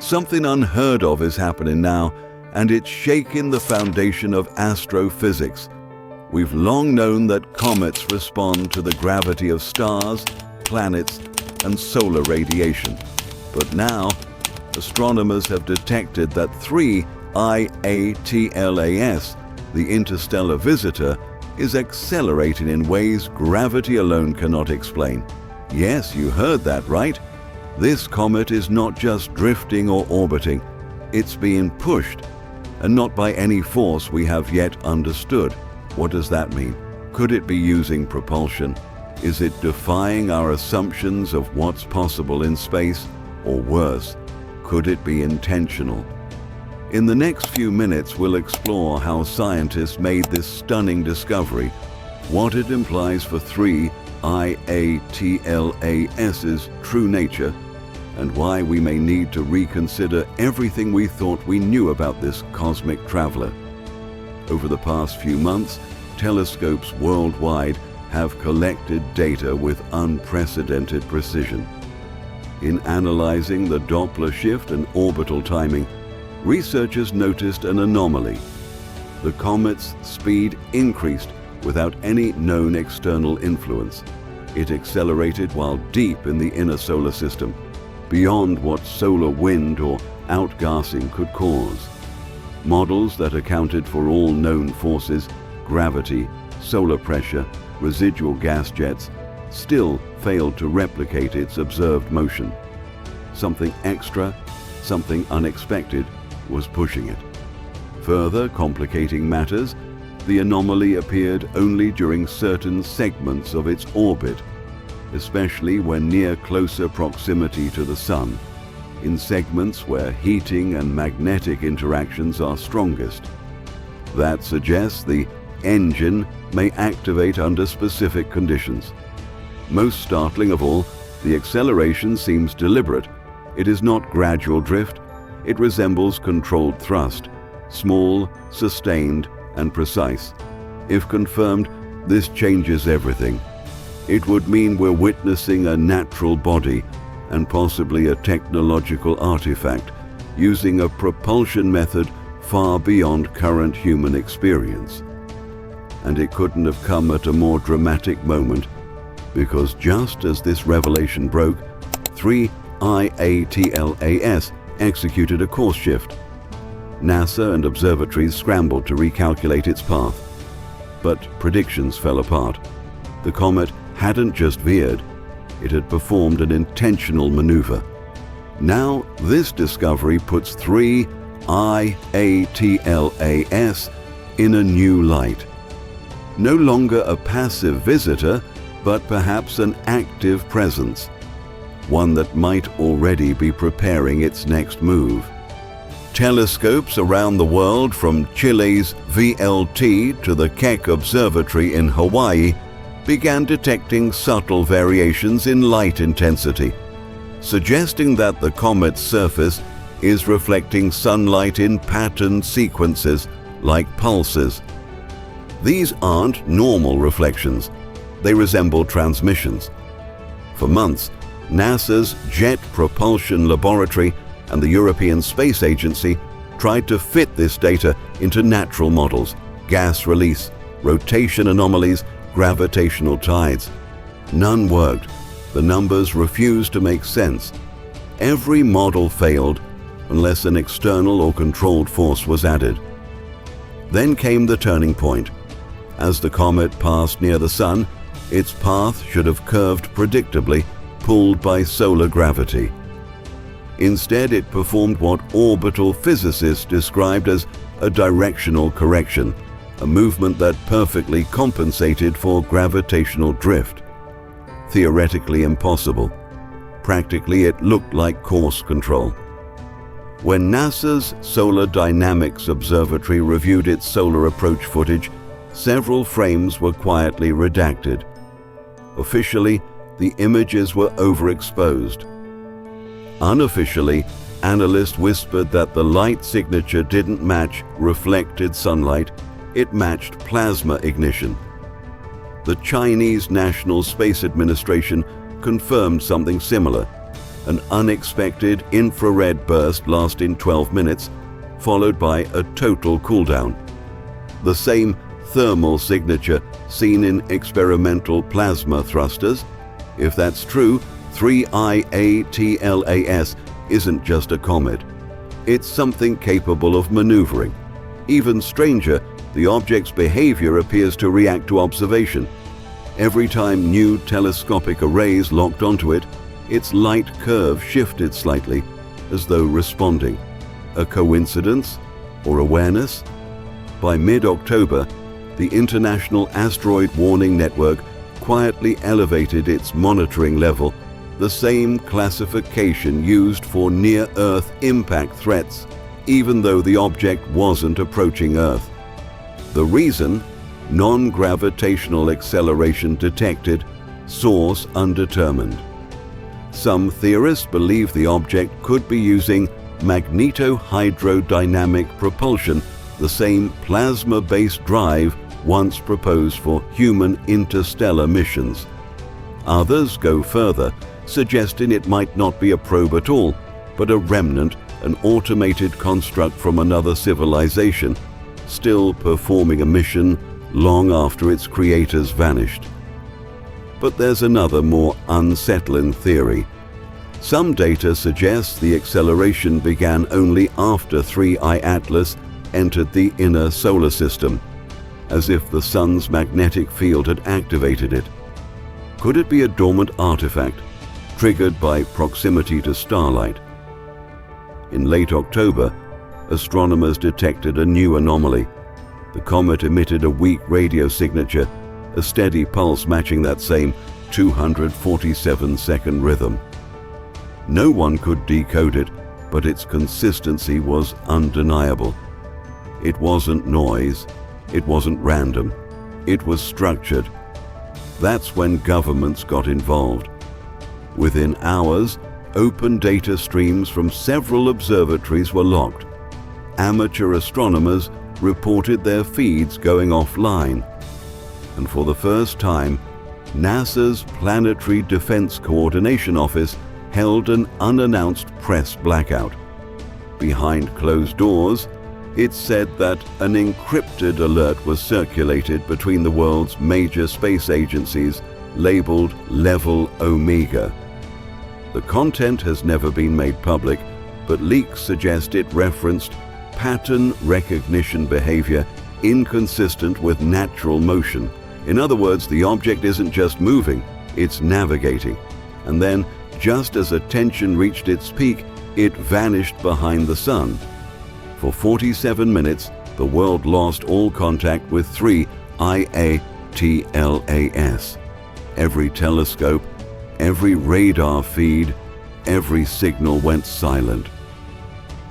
Something unheard of is happening now, and it's shaking the foundation of astrophysics. We've long known that comets respond to the gravity of stars, planets, and solar radiation. But now, astronomers have detected that 3 IATLAS, the interstellar visitor, is accelerating in ways gravity alone cannot explain. Yes, you heard that right. This comet is not just drifting or orbiting, it's being pushed, and not by any force we have yet understood. What does that mean? Could it be using propulsion? Is it defying our assumptions of what's possible in space? Or worse, could it be intentional? In the next few minutes, we'll explore how scientists made this stunning discovery, what it implies for 3 IATLAS's true nature, and why we may need to reconsider everything we thought we knew about this cosmic traveler. Over the past few months, telescopes worldwide have collected data with unprecedented precision. In analyzing the Doppler shift and orbital timing, researchers noticed an anomaly. The comet's speed increased without any known external influence. It accelerated while deep in the inner solar system, beyond what solar wind or outgassing could cause. Models that accounted for all known forces, gravity, solar pressure, residual gas jets, still failed to replicate its observed motion. Something extra, something unexpected, was pushing it. Further complicating matters, the anomaly appeared only during certain segments of its orbit, especially when near closer proximity to the Sun, in segments where heating and magnetic interactions are strongest. That suggests the engine may activate under specific conditions. Most startling of all, the acceleration seems deliberate. It is not gradual drift. It resembles controlled thrust, small, sustained, and precise. If confirmed, this changes everything. It would mean we're witnessing a natural body and possibly a technological artifact using a propulsion method far beyond current human experience. And it couldn't have come at a more dramatic moment, because just as this revelation broke, 3 IATLAS executed a course shift. NASA and observatories scrambled to recalculate its path. But predictions fell apart. The comet hadn't just veered, it had performed an intentional maneuver. Now, this discovery puts 3 IATLAS in a new light. No longer a passive visitor, but perhaps an active presence, one that might already be preparing its next move. Telescopes around the world, from Chile's VLT to the Keck Observatory in Hawaii, began detecting subtle variations in light intensity, suggesting that the comet's surface is reflecting sunlight in patterned sequences like pulses. These aren't normal reflections. They resemble transmissions. For months, NASA's Jet Propulsion Laboratory and the European Space Agency tried to fit this data into natural models: gas release, rotation anomalies, gravitational tides. None worked. The numbers refused to make sense. Every model failed unless an external or controlled force was added. Then came the turning point. As the comet passed near the Sun, its path should have curved predictably, pulled by solar gravity. Instead, it performed what orbital physicists described as a directional correction, a movement that perfectly compensated for gravitational drift. Theoretically impossible. Practically, it looked like course control. When NASA's Solar Dynamics Observatory reviewed its solar approach footage, several frames were quietly redacted. Officially, the images were overexposed. Unofficially, analysts whispered that the light signature didn't match reflected sunlight, it matched plasma ignition. The Chinese National Space Administration confirmed something similar. an unexpected infrared burst lasting 12 minutes, followed by a total cooldown. The same thermal signature seen in experimental plasma thrusters. If that's true, 3IATLAS isn't just a comet. It's something capable of maneuvering. Even stranger, the object's behavior appears to react to observation. Every time new telescopic arrays locked onto it, its light curve shifted slightly, as though responding. A coincidence or awareness? By mid-October, the International Asteroid Warning Network quietly elevated its monitoring level, the same classification used for near-Earth impact threats, even though the object wasn't approaching Earth. The reason? Non-gravitational acceleration detected, source undetermined. Some theorists believe the object could be using magnetohydrodynamic propulsion, the same plasma-based drive once proposed for human interstellar missions. Others go further, suggesting it might not be a probe at all, but a remnant, an automated construct from another civilization, still performing a mission long after its creators vanished. But there's another more unsettling theory. Some data suggests the acceleration began only after 3I Atlas entered the inner solar system, as if the sun's magnetic field had activated it. Could it be a dormant artifact, triggered by proximity to starlight? In late October, astronomers detected a new anomaly. The comet emitted a weak radio signature, a steady pulse matching that same 247-second rhythm. No one could decode it, but its consistency was undeniable. It wasn't noise, it wasn't random, it was structured. That's when governments got involved. Within hours, open data streams from several observatories were locked. Amateur astronomers reported their feeds going offline. And for the first time, NASA's Planetary Defense Coordination Office held an unannounced press blackout. Behind closed doors, it said that an encrypted alert was circulated between the world's major space agencies, labeled Level Omega. The content has never been made public, but leaks suggest it referenced pattern recognition behavior inconsistent with natural motion. In other words, the object isn't just moving, it's navigating. And then, just as attention reached its peak, it vanished behind the sun. For 47 minutes, the world lost all contact with 3IATLAS. Every telescope, every radar feed, every signal went silent.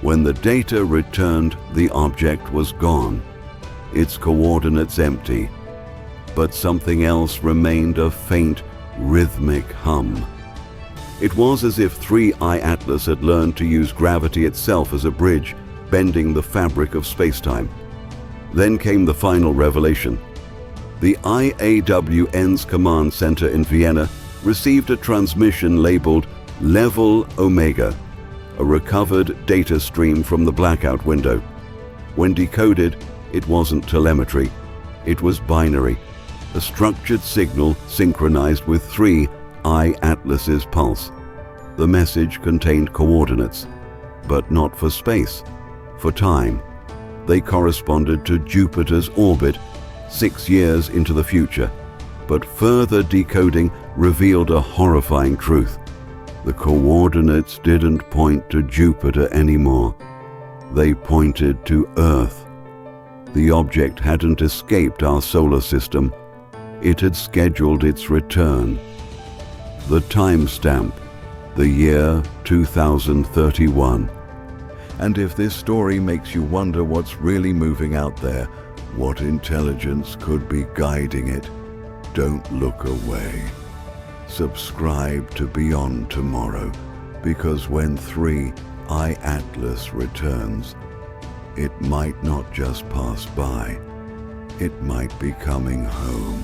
When the data returned, the object was gone, its coordinates empty. But something else remained, a faint, rhythmic hum. It was as if 3I Atlas had learned to use gravity itself as a bridge, bending the fabric of space-time. Then came the final revelation. The IAWN's command center in Vienna received a transmission labeled Level Omega, a recovered data stream from the blackout window. When decoded, it wasn't telemetry, it was binary, a structured signal synchronized with 3I Atlas's pulse. The message contained coordinates, but not for space, for time. They corresponded to Jupiter's orbit 6 years into the future. But further decoding revealed a horrifying truth. The coordinates didn't point to Jupiter anymore. They pointed to Earth. The object hadn't escaped our solar system. It had scheduled its return. The timestamp, the year 2031. And if this story makes you wonder what's really moving out there, what intelligence could be guiding it, don't look away. Subscribe to Beyond Tomorrow, because when 3I Atlas returns, it might not just pass by, it might be coming home.